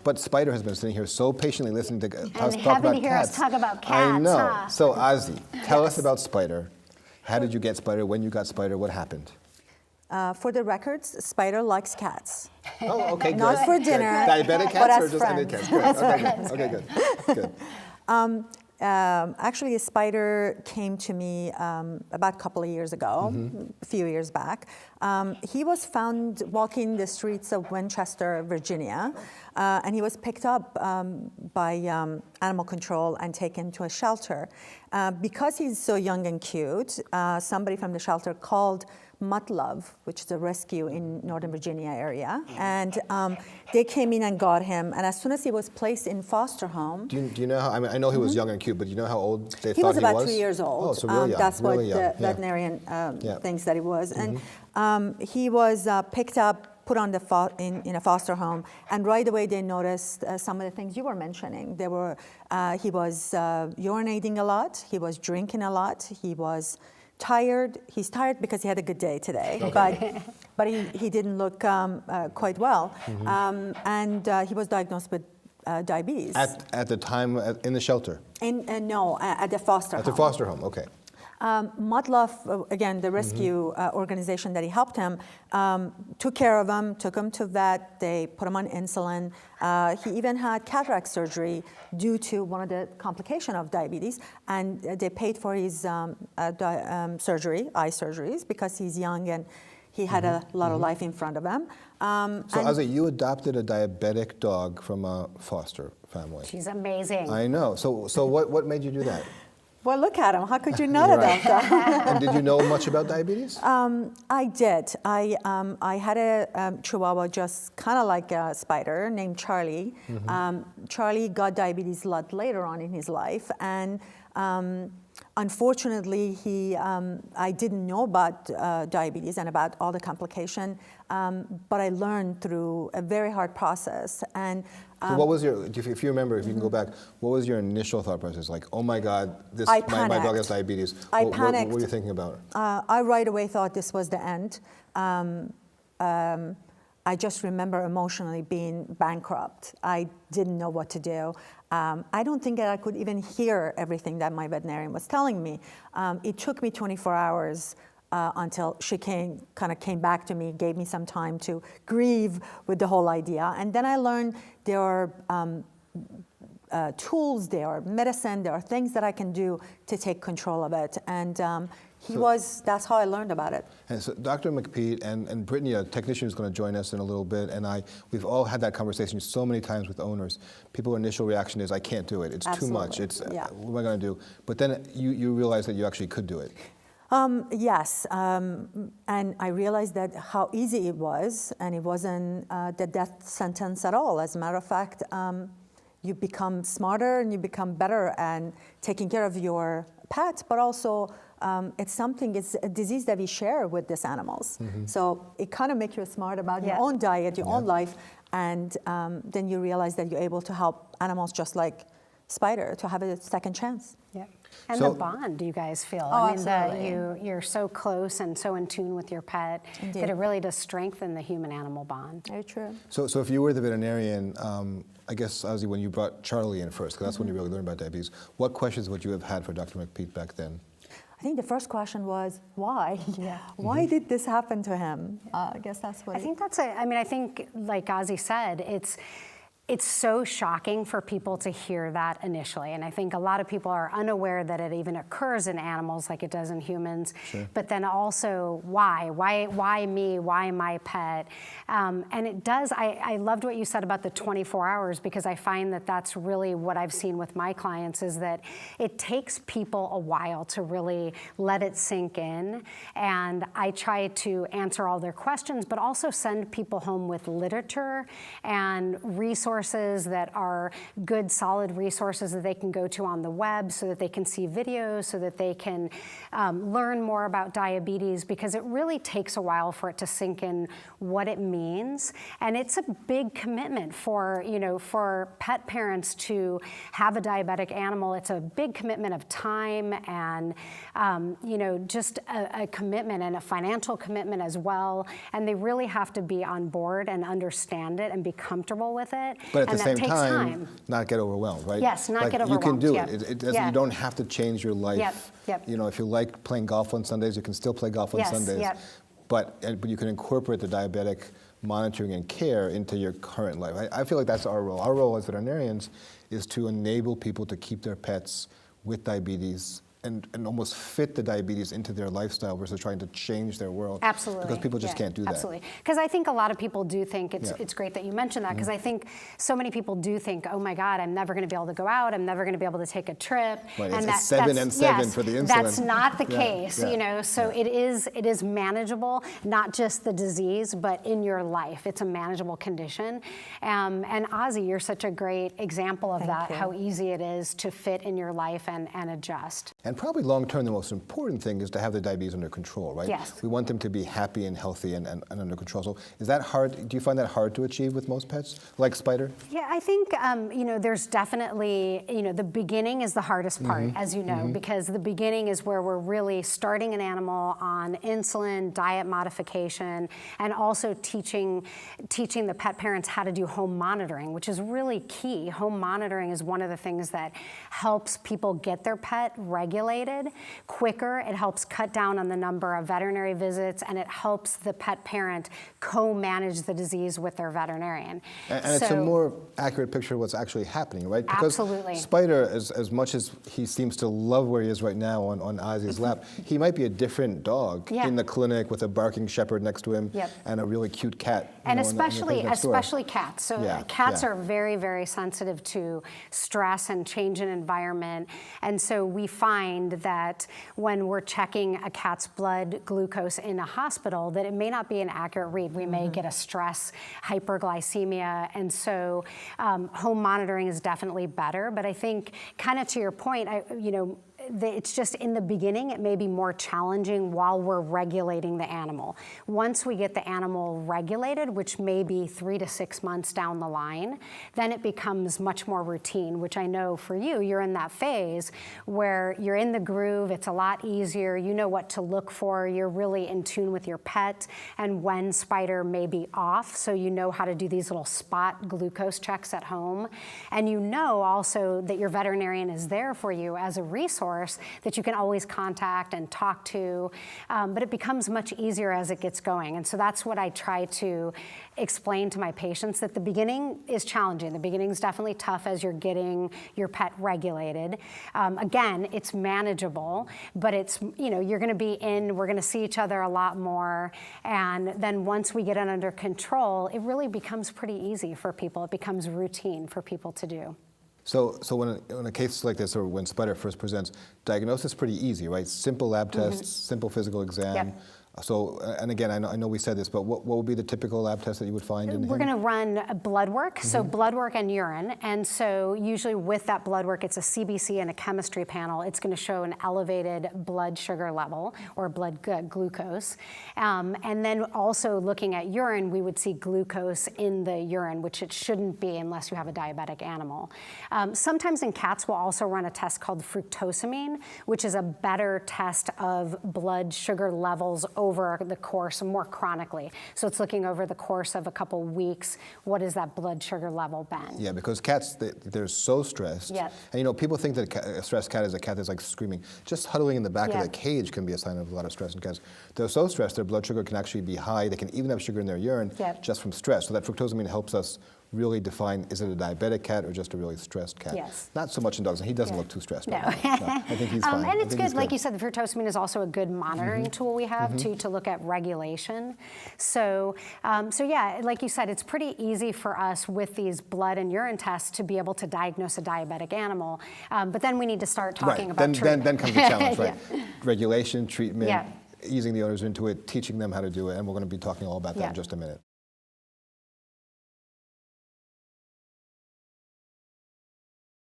But Spider has been sitting here so patiently listening to us and talk having about to hear cats. us talk about cats. I know. Huh? So Azi, tell us about Spider. How did you get Spider? When you got Spider, what happened? For the records, Spider likes cats. Oh, okay, good. Not for dinner, Diabetic but cats as or just any friends. cats? Good. Okay, good. Okay, good. Actually, a spider came to me about a couple of years ago, a few years back. He was found walking the streets of Winchester, Virginia, and he was picked up by animal control and taken to a shelter. Because he's so young and cute, somebody from the shelter called Mutt-Love, which is a rescue in Northern Virginia area, and they came in and got him. And as soon as he was placed in foster home, Do you know how? I mean, I know he was young and cute, but do you know how old they thought he was? he was about 3 years old. Oh, so really young. That's really what young. the veterinarian thinks that he was. And he was picked up, put on the in a foster home, and right away they noticed some of the things you were mentioning. He was urinating a lot. He was drinking a lot. He was tired. He's tired because he had a good day today, but he didn't look quite well. And he was diagnosed with diabetes. At the time in the shelter? No, at the foster home. At the foster home, okay. Mutt-Love, again, the rescue organization that he helped him, took care of him, took him to vet, they put him on insulin. He even had cataract surgery due to one of the complications of diabetes, and they paid for his surgery, eye surgeries, because he's young and he had a lot of life in front of him. So Azi, you adopted a diabetic dog from a foster family. She's amazing. I know. So what made you do that? Well, look at him. How could you not adopt him? And did you know much about diabetes? I did. I had a Chihuahua just kind of like a Spider named Charlie. Charlie got diabetes a lot later on in his life, and unfortunately, I didn't know about diabetes and about all the complication, but I learned through a very hard process. And so what was your, if you remember, if you can go back, what was your initial thought process? Like, oh my God, my dog has diabetes. I panicked. What were you thinking about? I right away thought this was the end. I just remember emotionally being bankrupt. I didn't know what to do. I don't think that I could even hear everything that my veterinarian was telling me. It took me 24 hours until she came back to me, gave me some time to grieve with the whole idea. And then I learned there are tools, there are medicine, there are things that I can do to take control of it. And that's how I learned about it. And so Dr. MacPete and Brittany, a technician, is going to join us in a little bit, and we've all had that conversation so many times with owners. People's initial reaction is, I can't do it. It's Absolutely. Too much. What am I going to do? But then you realize that you actually could do it. Yes, and I realized that how easy it was, and it wasn't the death sentence at all. As a matter of fact, you become smarter and you become better at taking care of your pet, but also it's a disease that we share with these animals. So it kind of makes you smart about your own diet, your own life, and then you realize that you're able to help animals just like Spider to have a second chance. Yeah. And the bond you guys feel. Oh, I mean, absolutely. you're so close and so in tune with your pet that it really does strengthen the human-animal bond. Very true. So if you were the veterinarian, I guess, Azi, when you brought Charlie in first, because that's when you really learned about diabetes, what questions would you have had for Dr. MacPete back then? I think the first question was, why? Why did this happen to him? I guess that's what... I think I think, like Azi said, it's so shocking for people to hear that initially. And I think a lot of people are unaware that it even occurs in animals like it does in humans. Sure. But then also, why? Why me? Why my pet? And it does, I loved what you said about the 24 hours, because I find that that's really what I've seen with my clients, is that it takes people a while to really let it sink in. And I try to answer all their questions, but also send people home with literature and resources that are good, solid resources that they can go to on the web, so that they can see videos, so that they can learn more about diabetes, because it really takes a while for it to sink in what it means. And it's a big commitment for pet parents to have a diabetic animal. It's a big commitment of time and just a commitment, and a financial commitment as well. And they really have to be on board and understand it and be comfortable with it. But at and the that same takes time, not get overwhelmed, right? Yes, not get You can overwhelmed, do yep. it. It doesn't, Yeah. You don't have to change your life. Yep. You know, if you like playing golf on Sundays, you can still play golf on Yes, Sundays. yep. But you can incorporate the diabetic monitoring and care into your current life. I feel like that's our role. Our role as veterinarians is to enable people to keep their pets with diabetes and almost fit the diabetes into their lifestyle versus trying to change their world. Absolutely. Because people just can't do that. Absolutely. Because I think a lot of people do think, it's great that you mentioned that, because I think so many people do think, oh my God, I'm never going to be able to go out, I'm never going to be able to take a trip. Right, and it's 7 and 7 yes, for the insulin. That's not the case, Yeah. you know, so it is manageable, not just the disease, but in your life. It's a manageable condition. And Azi, you're such a great example of that, how easy it is to fit in your life and adjust. And probably long-term, the most important thing is to have the diabetes under control, right? Yes. We want them to be happy and healthy and under control. So is that hard? Do you find that hard to achieve with most pets, like Spider? Yeah, I think, you know, there's definitely, you know, the beginning is the hardest part, as you know, because the beginning is where we're really starting an animal on insulin, diet modification, and also teaching the pet parents how to do home monitoring, which is really key. Home monitoring is one of the things that helps people get their pet regulated quicker. It helps cut down on the number of veterinary visits, and it helps the pet parent co-manage the disease with their veterinarian. And it's a more accurate picture of what's actually happening, right? Because absolutely. Spider, as much as he seems to love where he is right now on Azi's lap, he might be a different dog in the clinic with a barking shepherd next to him and a really cute cat. And in the place next door. especially cats. So cats are very, very sensitive to stress and change in environment. And so we find that when we're checking a cat's blood glucose in a hospital, that it may not be an accurate read. We may get a stress hyperglycemia. And so home monitoring is definitely better. But I think, kind of to your point, you know, it's just in the beginning, it may be more challenging while we're regulating the animal. Once we get the animal regulated, which may be 3 to 6 months down the line, then it becomes much more routine, which I know for you, you're in that phase where you're in the groove, it's a lot easier, you know what to look for, you're really in tune with your pet, and when Spider may be off, so you know how to do these little spot glucose checks at home. And you know also that your veterinarian is there for you as a resource that you can always contact and talk to, but it becomes much easier as it gets going. And so that's what I try to explain to my patients, that the beginning is challenging. The beginning is definitely tough as you're getting your pet regulated. Again, it's manageable, but it's, you know, you're gonna be we're gonna see each other a lot more. And then once we get it under control, it really becomes pretty easy for people. It becomes routine for people to do. So when a case like this, or when Spider first presents, diagnosis is pretty easy, right? Simple lab tests, simple physical exam. So, and again, I know we said this, but what would be the typical lab test that you would find in him? We're going to run blood work, so blood work and urine. And so usually with that blood work, it's a CBC and a chemistry panel. It's going to show an elevated blood sugar level or blood glucose. And then also looking at urine, we would see glucose in the urine, which it shouldn't be unless you have a diabetic animal. Sometimes in cats, we'll also run a test called fructosamine, which is a better test of blood sugar levels over the course, more chronically. So it's looking over the course of a couple weeks, what is that blood sugar level been? Yeah, because cats, they're so stressed. Yeah. And you know, people think that a stressed cat is a cat that's like screaming. Just huddling in the back of the cage can be a sign of a lot of stress in cats. They're so stressed, their blood sugar can actually be high. They can even have sugar in their urine just from stress. So that fructosamine helps us really define, is it a diabetic cat or just a really stressed cat? Yes. Not so much in dogs, and he doesn't look too stressed. No. No, I think he's fine. And it's good, like you said, the fructosamine is also a good monitoring tool we have to look at regulation. So, yeah, like you said, it's pretty easy for us with these blood and urine tests to be able to diagnose a diabetic animal. But then we need to start talking about treatment. Then comes the challenge, right? Regulation, treatment, easing the owners into it, teaching them how to do it, and we're going to be talking all about that in just a minute.